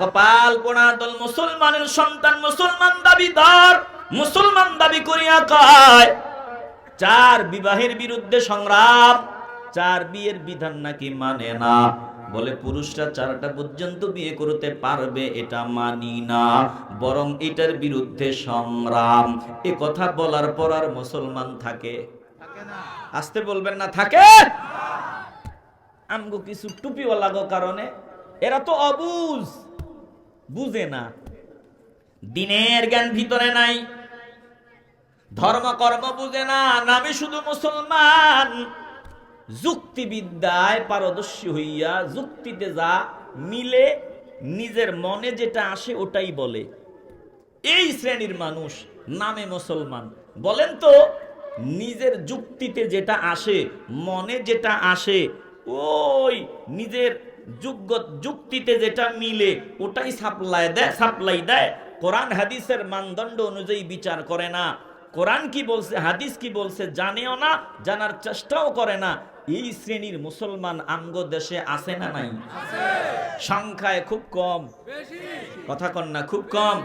কপাল পোড়া দল মুসলমানের সন্তান, মুসলমান দাবিদার, মুসলমান দাবি করিয়া কয় 4 বিবাহের বিরুদ্ধে সংগ্রাম, 4 বিয়ের বিধান নাকি মানে না। বলে পুরুষরা 4টা পর্যন্ত বিয়ে করতে পারবে, এটা মানি না, বরং এটার বিরুদ্ধে সংগ্রাম। এ কথা বলার পর আর মুসলমান থাকে? আসতে বলবেন না, থাকে? আমগো কিছু টুপিওয়ালা কারণে এরা তো অবুঝ, বুঝে না, দিনের জ্ঞান ভিতরে নাই, ধর্ম কর্ম বুঝে না, নামে শুধু মুসলমান। যুক্তিবিদ্যায় পারদর্শী হইয়া যুক্তিতে যা মিলে, নিজের মনে যেটা আসে ওটাই বলে, এই শ্রেণীর মানুষ নামে মুসলমান। বলেন তো, নিজের যুক্তিতে যেটা আসে, মনে যেটা আসে, ওই নিজের যুক্তিতে যেটা মিলে ওটাই সাপ্লাই দেয়। কোরআন হাদিসের মানদণ্ড অনুযায়ী বিচার করে না। কোরআন কি বলছে, হাদিস কি বলছে জানেও না, জানার চেষ্টাও করে না। এই শ্রেণীর মুসলমান আমগো দেশে আছে না নাই? সংখ্যায় খুব কম, কথা কন না, খুব কম।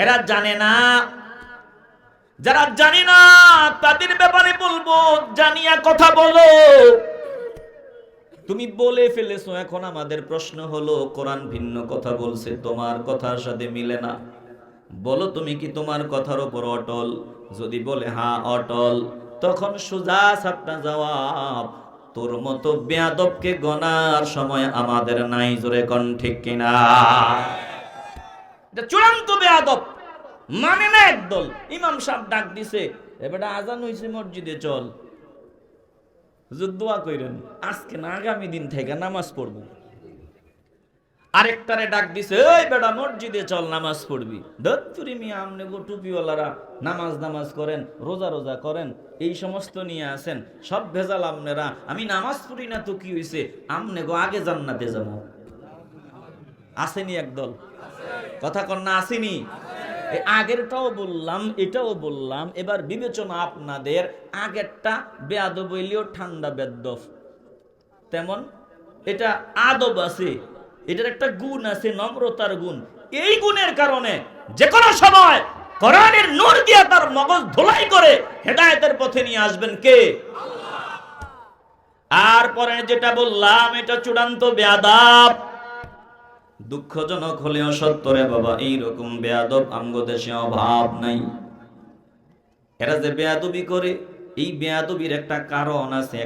এরা জানে না। যারা জানে না তাদের ব্যাপারে বলবো, জানিয়া কথা বলো। তুমি বলে ফেলেছো, এখন আমাদের প্রশ্ন হলো কোরআন ভিন্ন কথা বলছে, তোমার কথার সাথে মিলে না। বলো তুমি কি তোমার কথার উপর অটল? যদি বলে হ্যাঁ অটল, তখন সোজা সাপটা জবাব, তোর মতো বেয়াদবকে গনার সময় আমাদের নাই। জোরে কোন ঠিক কিনা? এটা চূড়ান্ত বেয়াদব, মানে না একদল। ইমাম সাহেব ডাক দিছে, এবারে আজান হইছে, মসজিদে চল, দোয়া কইরেন, আজকে না আগামী দিন থেকে নামাজ পড়বো। আরেকটারে ডাক দিছে, এই বেটা মসজিদে চল, নামাজ পড়বি। দত্তুরি মিয়া, আমনে গো টুপিওয়ালারা নামাজ করেন, রোজা করেন, এই সমস্ত নিয়ে আছেন, সব ভেজাল আমনেরা। আমি নামাজ পড়ি না তো কি হইছে, আমনে গো আগে জান্নাতে যাবো। আসেনি একদল, কথা কন না, আসেনি? আগেরটাও বললাম, এটাও বললাম, এবার বিবেচনা আপনাদের। আগেরটা বেয়াদব হইলেও ঠান্ডা বেদ্দফ, তেমন এটা আদব আছে, এটার একটা গুণ আছে, নম্রতার গুণ। এই গুণের কারণে যে কোনো সময় কোরআনের নূর দিয়ে তার মগজ ধোলাই করে হেদায়েতের পথে নিয়ে আসবেন কে? আল্লাহ। আর পরে যেটা বললাম, এটা চূড়ান্ত বেয়াদব। দুঃখজনক হলেও সত্য রে বাবা, এইরকম বেয়াদব আমগো দেশে অভাব নাই। এরা যে বেয়াদবি করে, এই বেয়াদবির একটা কারণ আছে।